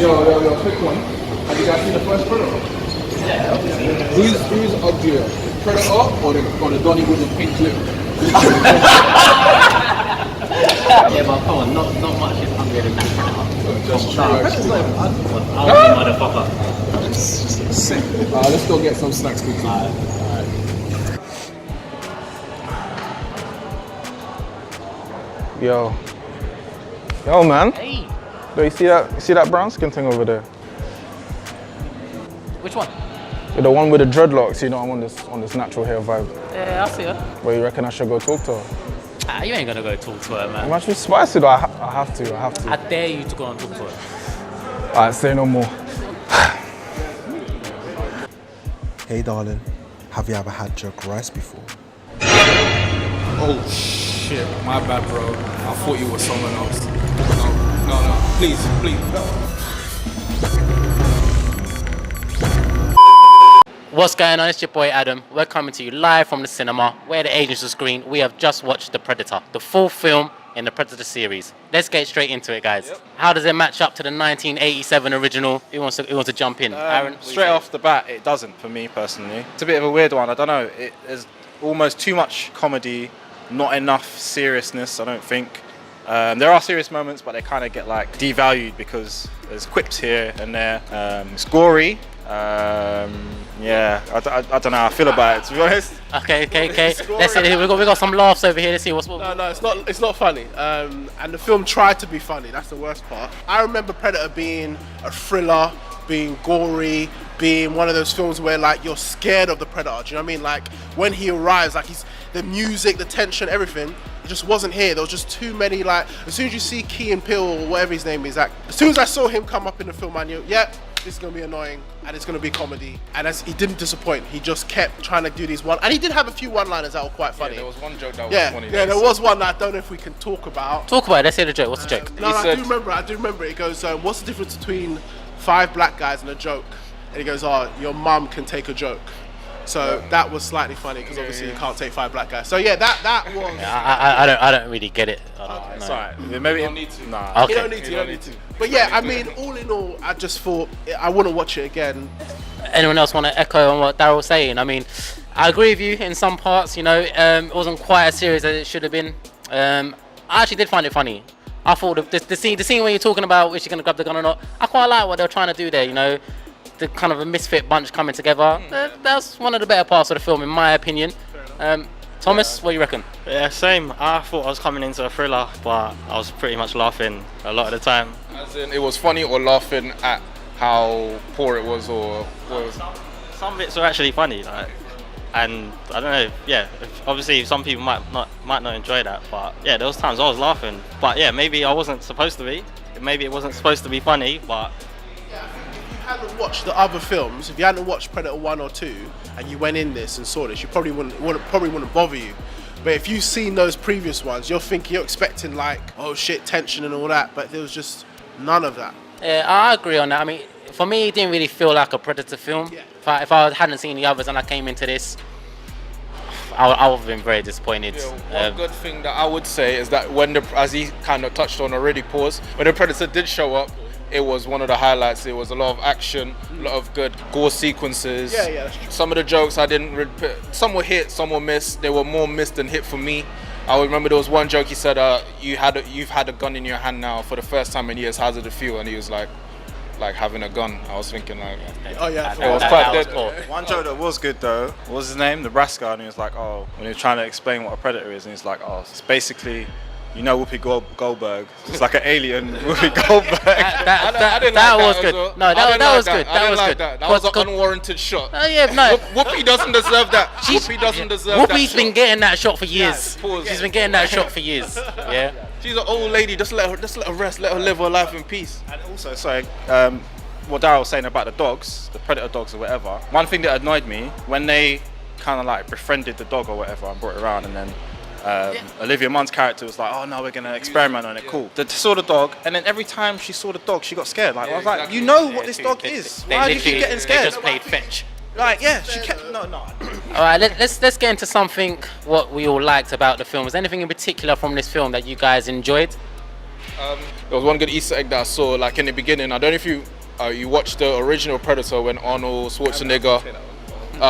Yo, quick one. Have you guys seen the first Predator? Yeah, obviously. Who's uglier, Predator or the Donnie with the pink lip? Yeah, but come on, not much is uglier than that Predator. Just true, Predator's actually. not even ugly, motherfucker. Sick. Let's go get some snacks quickly. Yo, man. Hey, Do you see that brown skin thing over there? which one? Yeah, the one with the dreadlocks. You know, I'm on this natural hair vibe. Yeah, I see her. Where you reckon I should go talk to her? You ain't gonna go talk to her, man. I'm actually spicy though. I have to. I dare you to go and talk to her. Alright, say no more. Hey darling, have you ever had jerk rice before? Oh shit, my bad, bro. I thought you were someone else. No, please. What's going on? It's your boy Adam. We're coming to you live from the cinema. We're the Agents of S.C.R.E.E.N. We have just watched The Predator, the full film in the Predator series. Let's get straight into it, guys. Yep. How does it match up to the 1987 original? Who wants to jump in? Aaron? What do you Straight say? off the bat, it doesn't for me personally. It's a bit of a weird one. I don't know. It is almost too much comedy, not enough seriousness. I don't think. There are serious moments, but they kind of get like devalued because there's quips here and there. It's gory. Yeah, I don't know how I feel about it, to be honest. Okay. Let's see. We got some laughs over here. Let's see what's. No, it's not funny. And the film tried to be funny. That's the worst part. I remember Predator being a thriller, being gory, being one of those films where like you're scared of the Predator. Do you know what I mean? Like when he arrives, like the music, the tension, everything. It just wasn't here. There was just too many. Like as soon as you see Key and Peele or whatever his name is, like as soon as I saw him come up in the film, I knew, this is gonna be annoying and it's gonna be comedy. And as he didn't disappoint, he just kept trying to do these and he did have a few one-liners that were quite funny. Yeah, there was one joke that was funny. Yeah, there was one that I don't know if we can talk about. Talk about it. Let's hear the joke. What's the joke? No, I do remember. It goes, what's the difference between 5 black guys and a joke? And he goes, your mum can take a joke. So that was slightly funny because obviously you can't take 5 black guys. So yeah, that was. I don't really get it. It's alright. Maybe you don't need to. Nah. Okay. You don't need to. But yeah, I mean, all in all, I just thought I wouldn't watch it again. Anyone else want to echo on what Daryl was saying? I mean, I agree with you in some parts. You know, it wasn't quite as serious as it should have been. I actually did find it funny. I thought the scene where you're talking about is she gonna grab the gun or not. I quite like what they're trying to do there. You know, the kind of a misfit bunch coming together. That's one of the better parts of the film, in my opinion. Thomas, what do you reckon? Yeah, same. I thought I was coming into a thriller, but I was pretty much laughing a lot of the time. As in, it was funny or laughing at how poor it was, or Some bits are actually funny, like, and I don't know. Yeah, obviously some people might not enjoy that, but yeah, there was times I was laughing. But yeah, maybe I wasn't supposed to be. Maybe it wasn't supposed to be funny, but. If you hadn't watched the other films, if you hadn't watched Predator 1 or 2, and you went in this and saw this, you probably wouldn't bother you. But if you've seen those previous ones, you're expecting like, oh shit, tension and all that, but there was just none of that. Yeah, I agree on that. I mean, for me, it didn't really feel like a Predator film. Yeah. If I hadn't seen the others and I came into this, I would have been very disappointed. one good thing that I would say is that as he kind of touched on already, when the Predator did show up, it was one of the highlights. It was a lot of action, a lot of good gore sequences. Yeah, that's true. Some of the jokes I didn't some were hit, some were missed. They were more missed than hit for me. I remember there was one joke he said, you've had a gun in your hand now for the first time in years. How did it feel? And he was like having a gun. I was thinking like, Oh yeah, it was quite dead. Cool. One joke that was good though, what was his name? Nebraska, and he was like, when he was trying to explain what a predator is, and he's like, it's basically, you know, Whoopi Goldberg. It's like an alien Whoopi Goldberg. That was good. No, that was good. That was good. That was an unwarranted shot. Yeah, no. Whoopi doesn't deserve that. Whoopi doesn't deserve that. Whoopi's been getting that shot for years. Pause. She's been getting that shot for years. Yeah. She's an old lady. Just let her rest. Let her live her life in peace. And also, sorry, what Daryl was saying about the dogs, the predator dogs or whatever. One thing that annoyed me when they kind of like befriended the dog or whatever and brought it around, and then Olivia Munn's character was like, oh no, we're gonna experiment on it, cool. They saw the dog, and then every time she saw the dog, she got scared. Like, I was like, you know what this dog is. Why do you keep getting scared? They just played fetch. Like, yeah, she kept, no. All right, let's get into something what we all liked about the film. Was there anything in particular from this film that you guys enjoyed? There was one good Easter egg that I saw, like in the beginning. I don't know if you you watch the original Predator when Arnold Schwarzenegger,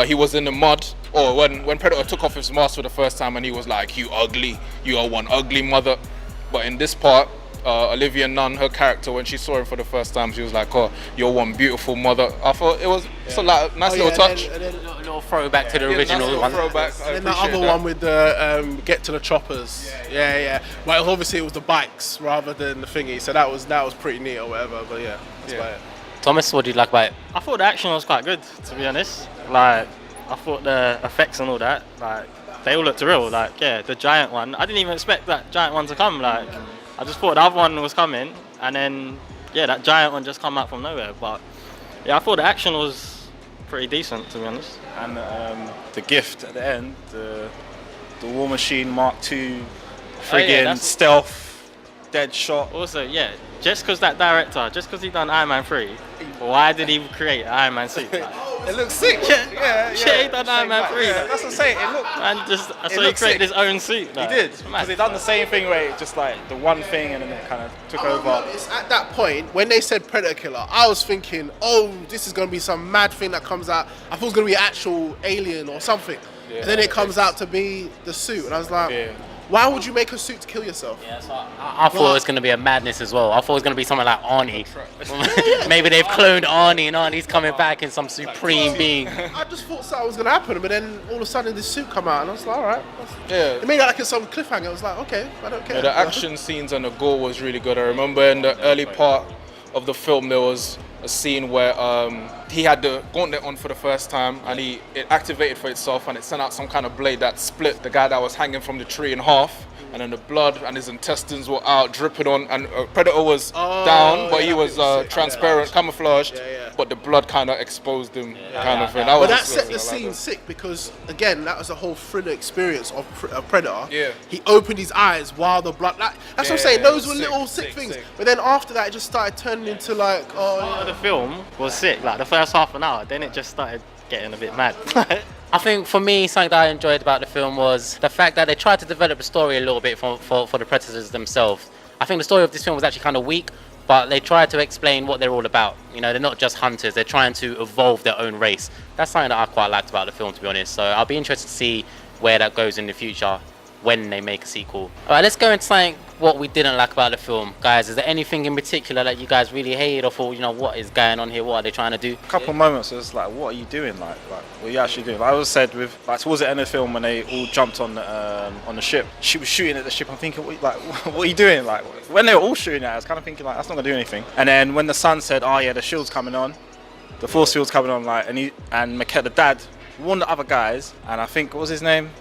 he was in the mud, or when Predator took off his mask for the first time and he was like, "You ugly, you are one ugly mother." But in this part, Olivia Nunn, her character, when she saw him for the first time, she was like, "Oh, you're one beautiful mother." I thought it was a nice little touch. A little throwback to the Yeah, original nice one. throwback. I And the appreciate other that. one with the get to the choppers. Yeah. But obviously it was the bikes rather than the thingy. So that was pretty neat or whatever. But yeah, that's about it. Thomas, what do you like about it? I thought the action was quite good, to be honest. Like, I thought the effects and all that, like, they all looked real. Like, yeah, the giant one, I didn't even expect that giant one to come. Like, I just thought the other one was coming, and then, yeah, that giant one just come out from nowhere. But, yeah, I thought the action was pretty decent, to be honest. And the gift at the end, the War Machine Mark II, friggin' that's- stealth, dead shot. Also, yeah, just because that director, just because he done Iron Man 3, why did he create Iron Man suit? Like, It looks sick. Yeah, he done Iron Man 3. Yeah, that's what I'm saying. It looked. And just so he looks created sick. his own suit. Like, He did, it's because mad. he done the same thing where it just like the one thing and then it kind of took I'll be over. honest, at that point, when they said Predator Killer, I was thinking, oh, this is going to be some mad thing that comes out. I thought it was going to be an actual alien or something. And then it comes out to be the suit. And I was like, why would you make a suit to kill yourself? Yeah, so I thought it was going to be a madness as well. I thought it was going to be something like Arnie. Maybe they've cloned Arnie and Arnie's coming back in some supreme being. I just thought something was going to happen, but then all of a sudden this suit come out, and I was like, all right. Yeah. It made it like it's some cliffhanger. I was like, okay, I don't care. Yeah, the action scenes and the gore was really good. I remember in the early part of the film there was a scene where he had the gauntlet on for the first time and it activated for itself and it sent out some kind of blade that split the guy that was hanging from the tree in half, and then the blood and his intestines were out dripping on, and Predator was down, but yeah, he was that was sick. transparent, camouflaged, but the blood kind of exposed him, kind of thing. That But was that set the scene sick because, again, that was a whole thriller experience of Predator. Yeah. He opened his eyes while the blood. That's what I'm saying. Yeah, Those were sick, little sick things. sick. But then after that, it just started turning into like, Part of the film was sick, like the first half an hour, then it just started getting a bit mad. I think for me, something that I enjoyed about the film was the fact that they tried to develop the story a little bit for the Predators themselves. I think the story of this film was actually kind of weak, but they tried to explain what they're all about. You know, they're not just hunters, they're trying to evolve their own race. That's something that I quite liked about the film, to be honest. So I'll be interested to see where that goes in the future when they make a sequel. All right, let's go into something what we didn't like about the film. Guys, is there anything in particular that you guys really hated or thought, you know, what is going on here? What are they trying to do? A couple moments, it was like, what are you doing? Like, what are you actually doing? Like I was said with, like towards the end of the film when they all jumped on the ship, she was shooting at the ship. I'm thinking, what are you doing? Like when they were all shooting at her, I was kind of thinking like, that's not gonna do anything. And then when the son said, oh yeah, the shield's coming on, the force field's coming on, like, and McKenna, the dad, warned the other guys, and I think, what was his name?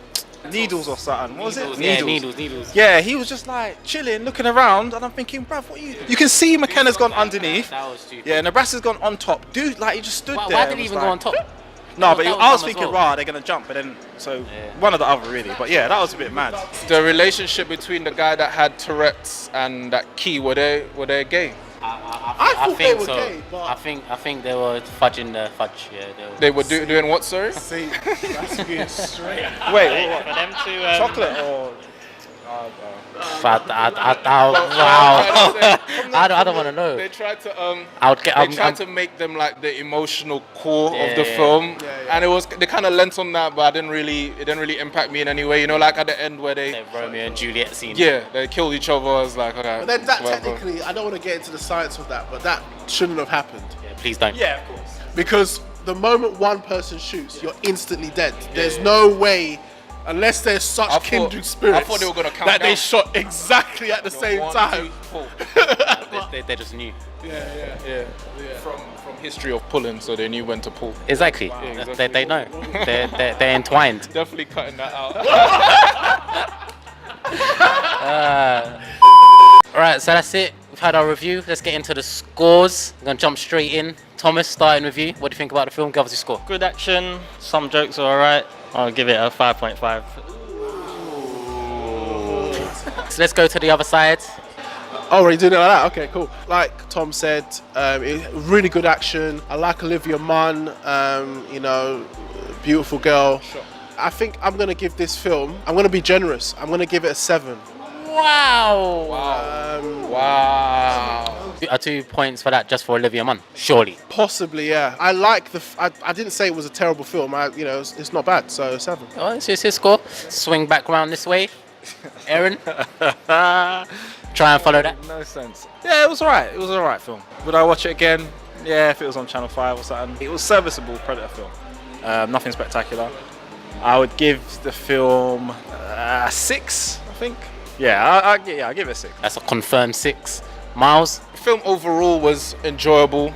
Needles or something. What was it? Yeah, Needles. Yeah, he was just like chilling, looking around, and I'm thinking, bruv, what are you? You can see McKenna's gone underneath. That was stupid. Yeah, Nebraska's gone on top. Dude, like, he just stood there. Why and did he was even like, go on top? No, but That I was dumb as thinking, well. rah, they're gonna jump, but then one or the other really. But yeah, that was a bit mad. The relationship between the guy that had Tourette's and that Key, were they gay? I thought they think were so. gay, but I think they were fudging the fudge. Yeah, They were doing what, sorry? see, that's being straight. Wait, what? For them to Chocolate or? wow. I don't want to know. They tried to They tried to make them like the emotional core of the film, and they kind of lent on that, but it didn't really impact me in any way. You know, like at the end where The Romeo and Juliet scene. they killed each other. I was like, okay. But then that whatever. technically, I don't want to get into the science of that, but that shouldn't have happened. Yeah, please don't. Yeah, of course. Because the moment one person shoots, you're instantly dead. There's no way, unless there's such I thought- kindred spirits, I thought they were gonna count that they down. shot exactly at the same 1, time. 2, 4. They just knew. Yeah. From history of pulling, so they knew when to pull. Exactly. exactly. They know. They're entwined. Definitely cutting that out. All right, so that's it. We've had our review. Let's get into the scores. We're gonna jump straight in. Thomas, starting with you. What do you think about the film? Give us your score. good action, some jokes are alright. I'll give it a 5.5. So let's go to the other side. Oh, we're doing it like that? Okay, cool. Like Tom said, really good action. I like Olivia Munn, you know, beautiful girl. Sure. I think I'm going to give this film, I'm going to be generous. I'm going to give it a 7. Wow. Wow. 2 points for that just for Olivia Munn, surely. Possibly, yeah. I like I didn't say it was a terrible film. It's not bad. So 7. Oh, it's his score. Swing back around this way. Aaron, try and follow that. No sense. Yeah, it was alright. It was an alright film. Would I watch it again? Yeah, if it was on Channel 5 or something. It was serviceable Predator film. Nothing spectacular. I would give the film a 6, I think. Yeah, I'll give it a 6. That's a confirmed 6. Miles? The film overall was enjoyable.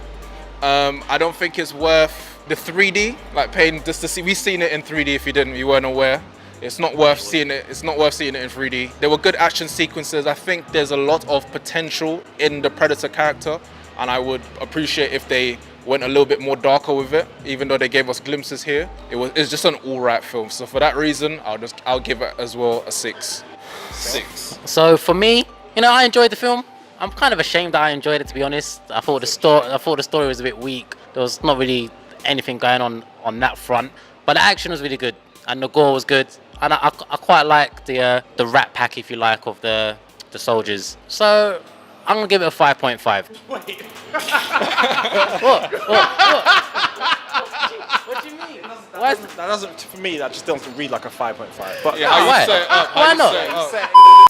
I don't think it's worth the 3D, like paying just to see. We've seen it in 3D. If you weren't aware. It's not worth seeing it. It's not worth seeing it in 3D. There were good action sequences. I think there's a lot of potential in the Predator character, and I would appreciate if they went a little bit more darker with it. Even though they gave us glimpses here, it's just an all-right film. So for that reason, I'll give it as well a 6. 6. So for me, I enjoyed the film. I'm kind of ashamed that I enjoyed it, to be honest. I thought the story was a bit weak. There was not really anything going on that front, but the action was really good and the gore was good. And I quite like the rat pack, if you like, of the soldiers. So I'm gonna give it a 5.5. Wait. What? What do you mean? That doesn't, for me, that just doesn't read like a 5.5. But Yeah, Why not?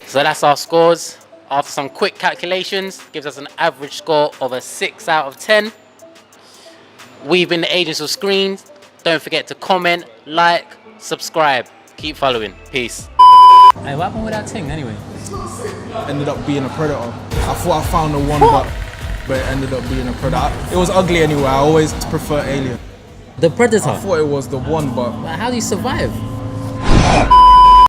So that's our scores. After some quick calculations, gives us an average score of a 6 out of 10. We've been the Agents of S.C.R.E.E.N. Don't forget to comment, like, subscribe. Keep following. Peace. Hey, what happened with that thing anyway? Ended up being a Predator. I thought I found the one, but it ended up being a Predator. It was ugly anyway. I always prefer Alien. The Predator? I thought it was the one, but How do you survive?